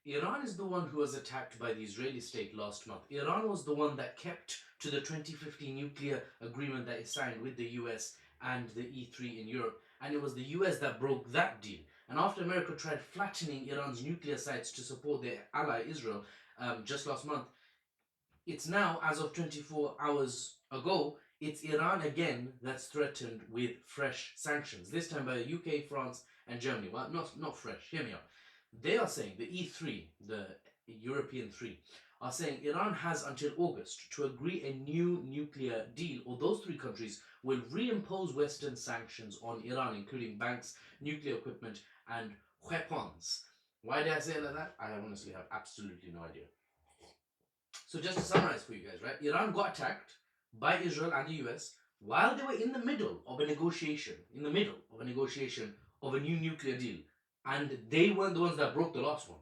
Iran is the one who was attacked by the Israeli state last month. Iran was the one that kept to the 2015 nuclear agreement that it signed with the US and the E3 in Europe, and it was the US that broke that deal. And after America tried flattening Iran's nuclear sites to support their ally Israel just last month, it's now, as of 24 hours ago, it's Iran again that's threatened with fresh sanctions, this time by the UK, France, and Germany. Well, not fresh, hear me out. They are saying, the E3, the European three, are saying Iran has until August to agree a new nuclear deal, or those three countries will reimpose Western sanctions on Iran, including banks, nuclear equipment, and weapons. Why did I say it like that? I honestly have absolutely no idea. So just to summarize for you guys, right? Iran got attacked by Israel and the US while they were in the middle of a negotiation, of a new nuclear deal. And they weren't the ones that broke the last one.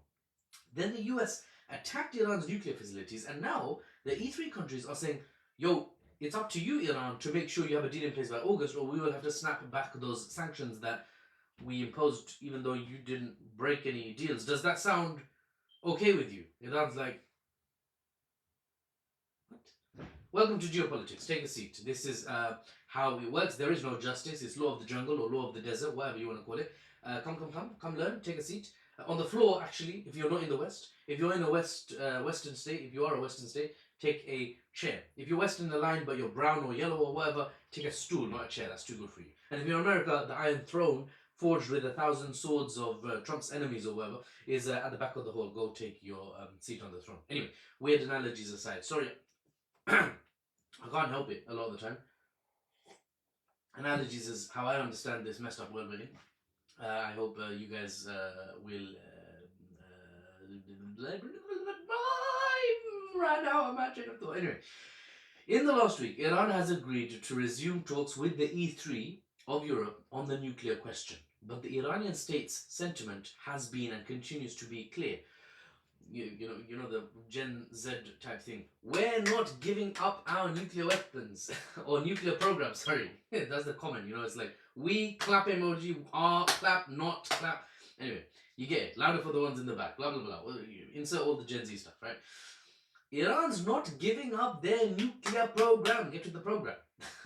Then the US attacked Iran's nuclear facilities, and now the E3 countries are saying, yo, it's up to you, Iran, to make sure you have a deal in place by August, or we will have to snap back those sanctions that we imposed, even though you didn't break any deals. Does that sound okay with you? Iran's like, welcome to Geopolitics. Take a seat. This is how it works. There is no justice. It's law of the jungle or law of the desert, whatever you want to call it. Come learn. Take a seat. On the floor, actually, if you're not in the West, if you're in a Western state, if you are a Western state, take a chair. If you're Western aligned but you're brown or yellow or whatever, take a stool, not a chair. That's too good for you. And if you're in America, the Iron Throne, forged with 1,000 swords of Trump's enemies or whatever, is at the back of the hall. Go take your seat on the throne. Anyway, weird analogies aside. Sorry. I can't help it a lot of the time. Analogies is how I understand this messed up world we're in. I hope you guys will run out of my train of thought. Anyway, in the last week, Iran has agreed to resume talks with the E3 of Europe on the nuclear question. But the Iranian state's sentiment has been and continues to be clear. You know the Gen Z type thing. We're not giving up our nuclear weapons or nuclear program. Sorry, that's the comment. It's like we clap emoji, clap, not clap. Anyway, you get it. Louder for the ones in the back. Blah blah blah. Well, you insert all the Gen Z stuff, right? Iran's not giving up their nuclear program. Get to the program.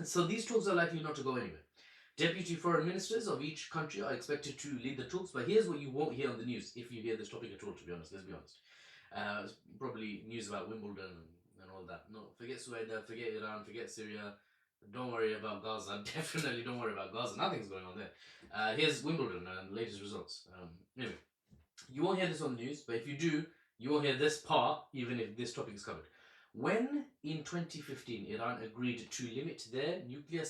So these talks are likely not to go anywhere. Deputy foreign ministers of each country are expected to lead the talks, but here's what you won't hear on the news, if you hear this topic at all, to be honest, let's be honest. It's probably news about Wimbledon and all that. No, forget Sueda, forget Iran, forget Syria. Don't worry about Gaza. Definitely don't worry about Gaza. Nothing's going on there. Here's Wimbledon and latest results. Anyway, you won't hear this on the news, but if you do, you won't hear this part, even if this topic is covered. When in 2015 Iran agreed to limit their nuclear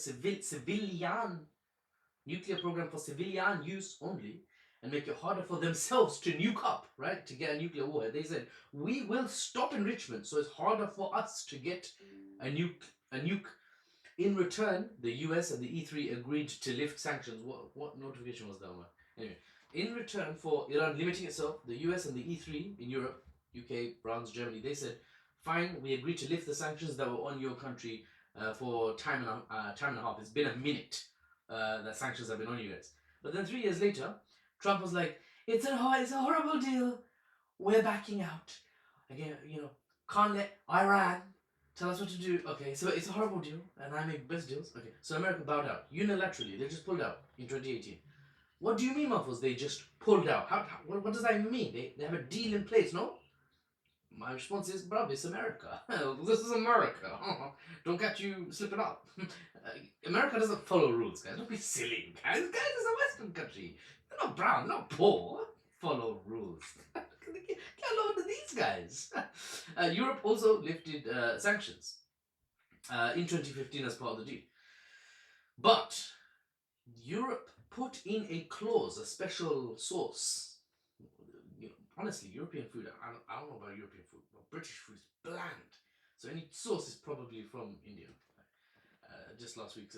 program for civilian use only, and make it harder for themselves to nuke up, right, to get a nuclear warhead, they said, we will stop enrichment so it's harder for us to get a nuke. In return, the US and the E3 agreed to lift sanctions. What notification was that one? Anyway, in return for Iran limiting itself, the US and the E3 in Europe, UK, France, Germany, they said, fine, we agreed to lift the sanctions that were on your country for time and a half. It's been a minute that sanctions have been on you guys. But then 3 years later, Trump was like, it's a horrible deal. We're backing out. Again, can't let Iran tell us what to do. Okay, so it's a horrible deal, and I make best deals. Okay, so America bowed out unilaterally. They just pulled out in 2018. What do you mean, Muffles? They just pulled out. What does that mean? They have a deal in place, no? My response is, bruv, it's America. This is America. Don't catch you slipping up. America doesn't follow rules, guys. Don't be silly, guys. Guys, it's a Western country. They're not brown, not poor. Follow rules. Get along with these guys. Europe also lifted sanctions in 2015 as part of the deal. But Europe put in a clause, a special sauce. Honestly, European food, I don't know about European food, but British food is bland. So any sauce is probably from India. Just last week,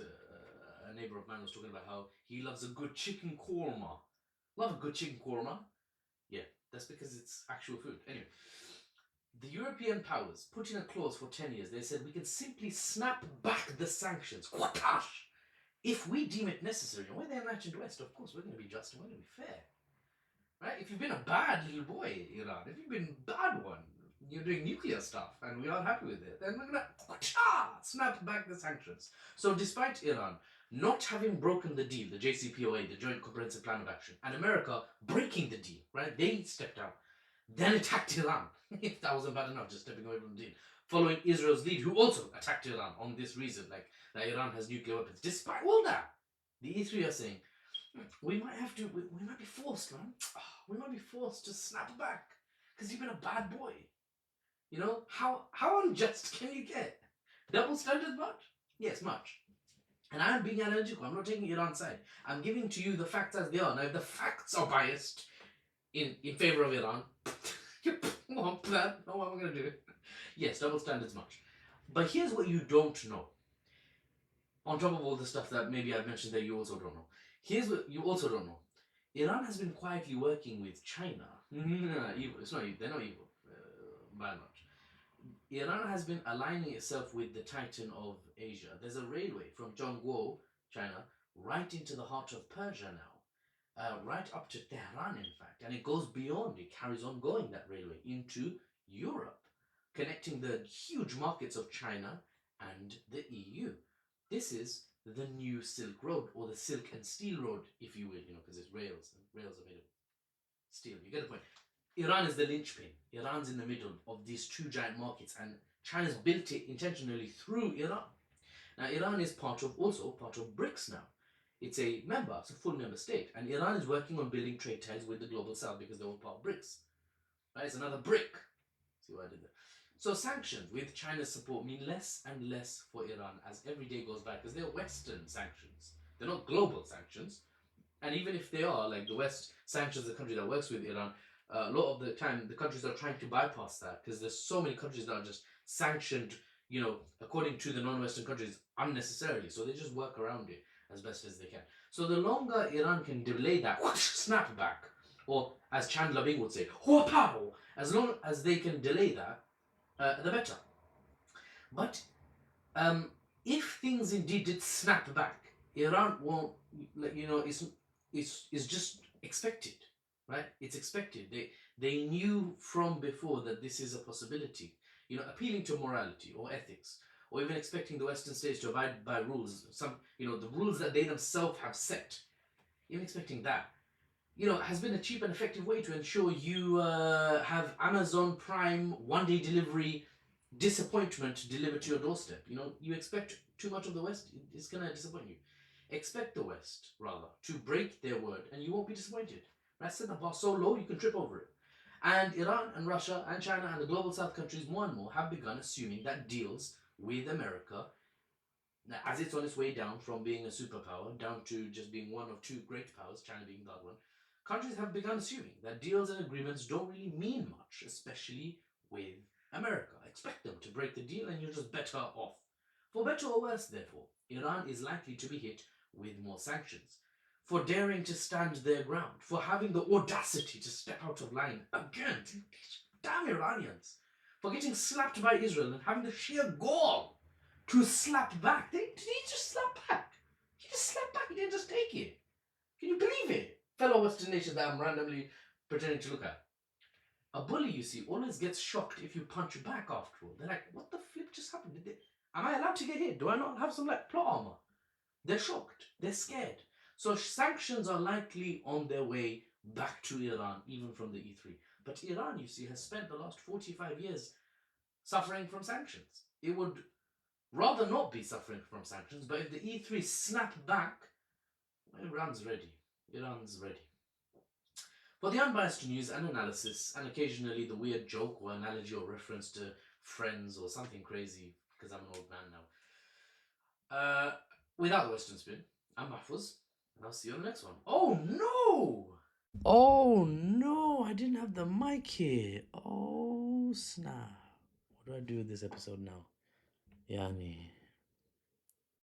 a neighbor of mine was talking about how he loves a good chicken korma. Love a good chicken korma? Yeah, that's because it's actual food. Anyway, the European powers put in a clause for 10 years. They said we can simply snap back the sanctions. Whatash! If we deem it necessary. And when they imagined West, of course, we're going to be just and we're going to be fair. right? If you've been a bad little boy, Iran, if you've been a bad one, you're doing nuclear stuff and we aren't happy with it, then we're gonna snap back the sanctions. So despite Iran not having broken the deal, the JCPOA, the Joint Comprehensive Plan of Action, and America breaking the deal, right? They stepped out, then attacked Iran. If that wasn't bad enough, just stepping away from the deal. Following Israel's lead, who also attacked Iran on this reason, like that Iran has nuclear weapons. Despite all that, the E3 are saying, we might have to, we might be forced, man. We might be forced to snap back because you've been a bad boy. You know, how unjust can you get? Double standards much? Yes, much. And I'm being analytical. I'm not taking Iran's side. I'm giving to you the facts as they are. Now, if the facts are biased in favor of Iran, what am I going to do? Yes, double standards much. But here's what you don't know. On top of all the stuff that maybe I've mentioned that you also don't know. Here's what you also don't know. Iran has been quietly working with China. Evil. It's not evil. They're not evil, by and large. Iran has been aligning itself with the titan of Asia. There's a railway from Zhongguo, China, right into the heart of Persia now, right up to Tehran, in fact. And it goes beyond, it carries on going, that railway, into Europe, connecting the huge markets of China and the EU. This is the new Silk Road, or the Silk and Steel Road, if you will, because it's rails, and rails are made of steel. You get the point. Iran is the linchpin. Iran's in the middle of these two giant markets, and China's built it intentionally through Iran. Now, Iran is also part of BRICS now. It's a member, it's a full member state, and Iran is working on building trade ties with the global south because they're all part of BRICS. Right? It's another brick. See what I did there? So sanctions with China's support mean less and less for Iran as every day goes by, because they're Western sanctions. They're not global sanctions. And even if they are, like the West sanctions the country that works with Iran, a lot of the time the countries are trying to bypass that because there's so many countries that are just sanctioned, according to the non-Western countries, unnecessarily. So they just work around it as best as they can. So the longer Iran can delay that snap back, or as Chandler Bing would say, pow, as long as they can delay that, the better. But if things indeed did snap back, Iran won't, it's just expected, right? It's expected. They knew from before that this is a possibility. Appealing to morality or ethics, or even expecting the Western states to abide by rules, the rules that they themselves have set, even expecting that, has been a cheap and effective way to ensure you have Amazon Prime one-day delivery disappointment delivered to your doorstep. You expect too much of the West, it's going to disappoint you. Expect the West, rather, to break their word, and you won't be disappointed. Right? Set the bar so low, you can trip over it. And Iran and Russia and China and the global south countries more and more have begun assuming that deals with America, as it's on its way down from being a superpower down to just being one of two great powers, China being the other one, countries have begun assuming that deals and agreements don't really mean much, especially with America. Expect them to break the deal and you're just better off. For better or worse, therefore, Iran is likely to be hit with more sanctions. For daring to stand their ground, for having the audacity to step out of line again. Damn Iranians. For getting slapped by Israel and having the sheer gall to slap back. Did he just slap back? He just slapped back, he didn't just take it. Can you believe it? Fellow Western nations that I'm randomly pretending to look at. A bully, you see, always gets shocked if you punch back after all. They're like, what the flip just happened? Am I allowed to get hit? Do I not have some plot armor? They're shocked. They're scared. So sanctions are likely on their way back to Iran, even from the E3. But Iran, you see, has spent the last 45 years suffering from sanctions. It would rather not be suffering from sanctions, but if the E3 snap back, Iran's ready. Iran's ready. For the unbiased news and analysis, and occasionally the weird joke or analogy or reference to Friends or something crazy, because I'm an old man now. Without the Western spin, I'm Mahfuz, and I'll see you on the next one. Oh no! Oh no, I didn't have the mic here. Oh snap. What do I do with this episode now? Yani.